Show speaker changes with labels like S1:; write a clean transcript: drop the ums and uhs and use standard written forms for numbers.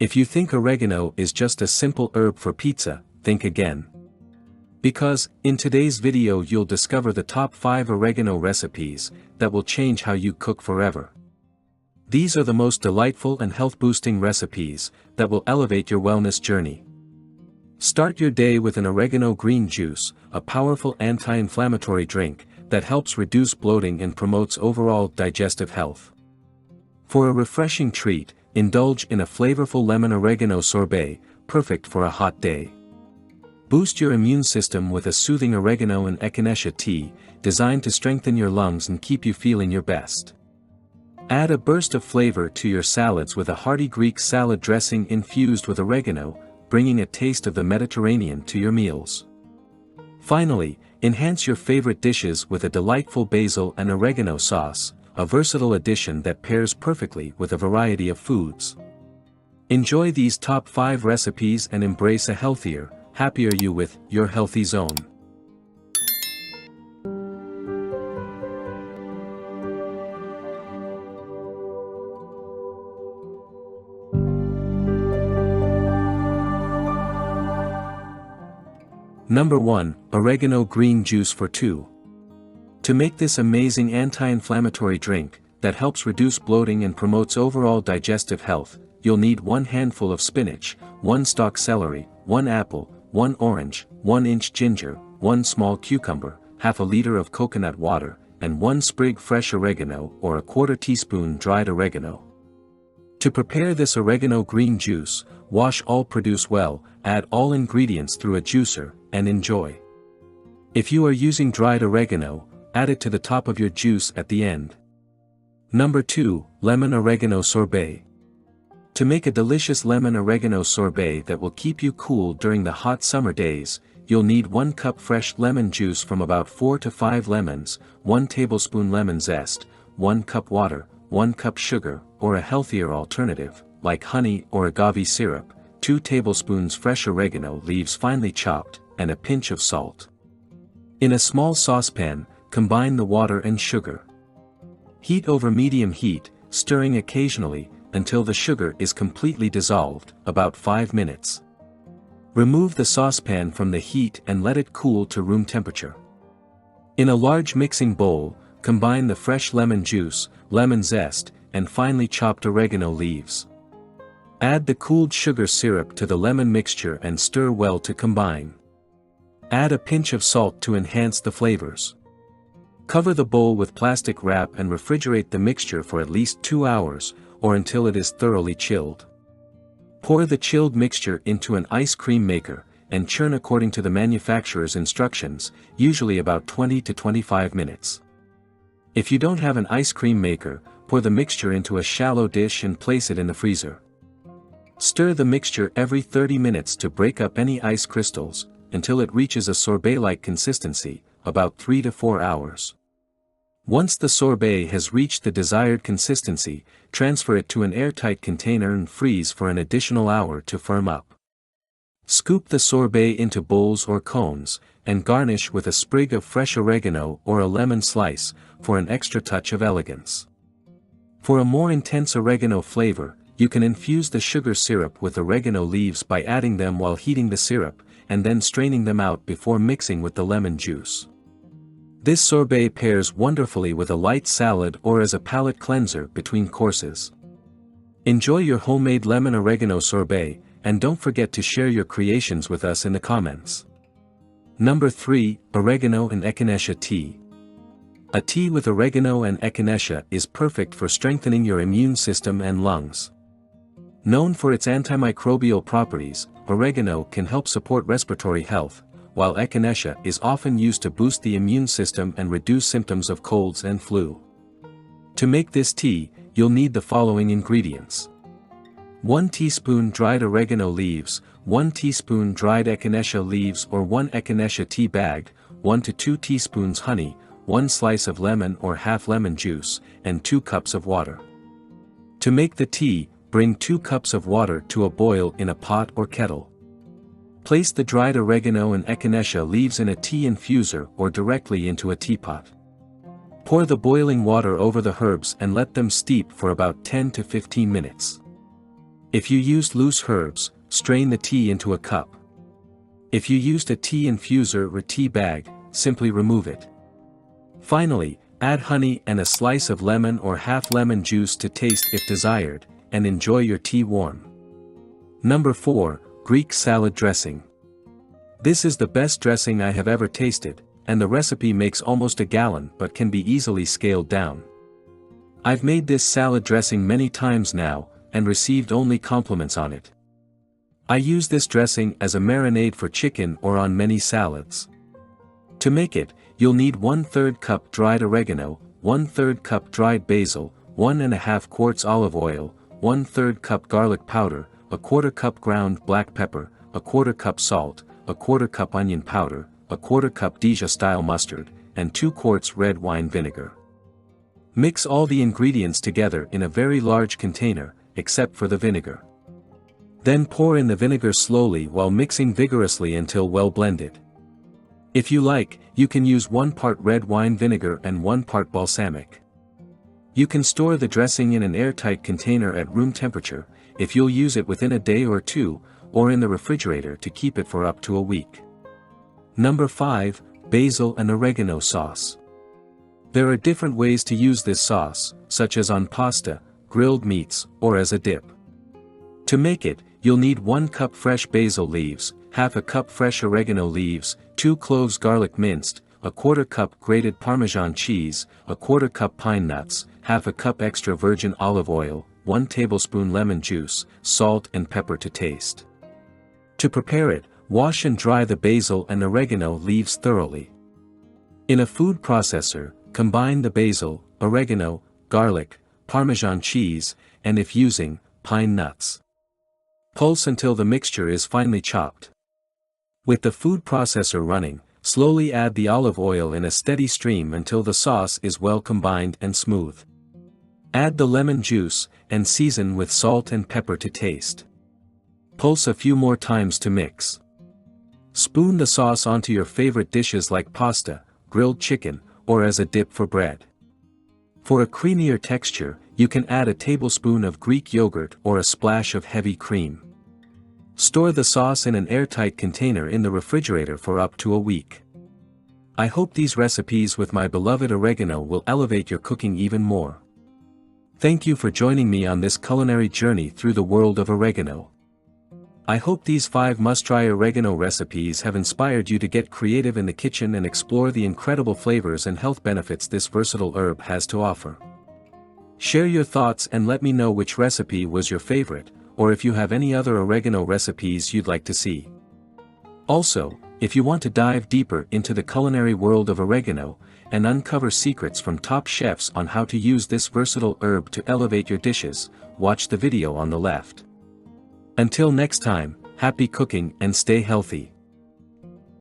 S1: If you think oregano is just a simple herb for pizza, think again. Because, in today's video you'll discover the top 5 oregano recipes that will change how you cook forever. These are the most delightful and health-boosting recipes that will elevate your wellness journey. Start your day with an oregano green juice, a powerful anti-inflammatory drink that helps reduce bloating and promotes overall digestive health. For a refreshing treat, indulge in a flavorful lemon oregano sorbet, perfect for a hot day. Boost your immune system with a soothing oregano and echinacea tea, designed to strengthen your lungs and keep you feeling your best. Add a burst of flavor to your salads with a hearty Greek salad dressing infused with oregano, bringing a taste of the Mediterranean to your meals. Finally, enhance your favorite dishes with a delightful basil and oregano sauce, a versatile addition that pairs perfectly with a variety of foods. Enjoy these top 5 recipes and embrace a healthier, happier you with your Healthy Zone. Number 1, Oregano Green Juice for 2. To make this amazing anti-inflammatory drink that helps reduce bloating and promotes overall digestive health, you'll need 1 handful of spinach, 1 stalk celery, 1 apple, 1 orange, 1 inch ginger, 1 small cucumber, half a liter of coconut water, and 1 sprig fresh oregano or a 1/4 teaspoon dried oregano. To prepare this oregano green juice, wash all produce well, add all ingredients through a juicer, and enjoy. If you are using dried oregano, add it to the top of your juice at the end. Number 2, Lemon Oregano Sorbet. To make a delicious lemon oregano sorbet that will keep you cool during the hot summer days, you'll need 1 cup fresh lemon juice from about 4 to 5 lemons, 1 tablespoon lemon zest, 1 cup water, 1 cup sugar, or a healthier alternative, like honey or agave syrup, 2 tablespoons fresh oregano leaves finely chopped, and a pinch of salt. In a small saucepan, combine the water and sugar. Heat over medium heat, stirring occasionally, until the sugar is completely dissolved, about 5 minutes. Remove the saucepan from the heat and let it cool to room temperature. In a large mixing bowl, combine the fresh lemon juice, lemon zest, and finely chopped oregano leaves. Add the cooled sugar syrup to the lemon mixture and stir well to combine. Add a pinch of salt to enhance the flavors. Cover the bowl with plastic wrap and refrigerate the mixture for at least 2 hours, or until it is thoroughly chilled. Pour the chilled mixture into an ice cream maker, and churn according to the manufacturer's instructions, usually about 20 to 25 minutes. If you don't have an ice cream maker, pour the mixture into a shallow dish and place it in the freezer. Stir the mixture every 30 minutes to break up any ice crystals, until it reaches a sorbet-like consistency, about 3 to 4 hours. Once the sorbet has reached the desired consistency, transfer it to an airtight container and freeze for an additional hour to firm up. Scoop the sorbet into bowls or cones, and garnish with a sprig of fresh oregano or a lemon slice, for an extra touch of elegance. For a more intense oregano flavor, you can infuse the sugar syrup with oregano leaves by adding them while heating the syrup, and then straining them out before mixing with the lemon juice. This sorbet pairs wonderfully with a light salad or as a palate cleanser between courses. Enjoy your homemade lemon oregano sorbet, and don't forget to share your creations with us in the comments. Number 3, Oregano and Echinacea Tea. A tea with oregano and echinacea is perfect for strengthening your immune system and lungs. Known for its antimicrobial properties, oregano can help support respiratory health, while echinacea is often used to boost the immune system and reduce symptoms of colds and flu. To make this tea, you'll need the following ingredients. 1 teaspoon dried oregano leaves, 1 teaspoon dried echinacea leaves or 1 echinacea tea bag, 1 to 2 teaspoons honey, 1 slice of lemon or half lemon juice, and 2 cups of water. To make the tea, bring 2 cups of water to a boil in a pot or kettle. Place the dried oregano and echinacea leaves in a tea infuser or directly into a teapot. Pour the boiling water over the herbs and let them steep for about 10 to 15 minutes. If you used loose herbs, strain the tea into a cup. If you used a tea infuser or tea bag, simply remove it. Finally, add honey and a slice of lemon or half lemon juice to taste if desired, and enjoy your tea warm. Number 4, Greek salad dressing. This is the best dressing I have ever tasted, and the recipe makes almost a gallon but can be easily scaled down. I've made this salad dressing many times now, and received only compliments on it. I use this dressing as a marinade for chicken or on many salads. To make it, you'll need 1/3 cup dried oregano, 1/3 cup dried basil, 1½ quarts olive oil, 1/3 cup garlic powder, 1/4 cup ground black pepper, 1/4 cup salt, 1/4 cup onion powder, 1/4 cup Dijon-style mustard, and 2 quarts red wine vinegar. Mix all the ingredients together in a very large container, except for the vinegar. Then pour in the vinegar slowly while mixing vigorously until well blended. If you like, you can use 1 part red wine vinegar and 1 part balsamic. You can store the dressing in an airtight container at room temperature, if you'll use it within a day or two, or in the refrigerator to keep it for up to a week. Number 5, Basil and Oregano Sauce. There are different ways to use this sauce, such as on pasta, grilled meats, or as a dip. To make it, you'll need 1 cup fresh basil leaves, half a cup fresh oregano leaves, 2 cloves garlic minced, 1/4 cup grated Parmesan cheese, 1/4 cup pine nuts, half a cup extra virgin olive oil, 1 tablespoon lemon juice, salt and pepper to taste. To prepare it, wash and dry the basil and oregano leaves thoroughly. In a food processor, combine the basil, oregano, garlic, Parmesan cheese, and if using, pine nuts. Pulse until the mixture is finely chopped. With the food processor running, slowly add the olive oil in a steady stream until the sauce is well combined and smooth. Add the lemon juice, and season with salt and pepper to taste. Pulse a few more times to mix. Spoon the sauce onto your favorite dishes like pasta, grilled chicken, or as a dip for bread. For a creamier texture, you can add a tablespoon of Greek yogurt or a splash of heavy cream. Store the sauce in an airtight container in the refrigerator for up to a week. I hope these recipes with my beloved oregano will elevate your cooking even more. Thank you for joining me on this culinary journey through the world of oregano. I hope these 5 must-try oregano recipes have inspired you to get creative in the kitchen and explore the incredible flavors and health benefits this versatile herb has to offer. Share your thoughts and let me know which recipe was your favorite, or if you have any other oregano recipes you'd like to see. Also, if you want to dive deeper into the culinary world of oregano, and uncover secrets from top chefs on how to use this versatile herb to elevate your dishes, watch the video on the left. Until next time, happy cooking and stay healthy.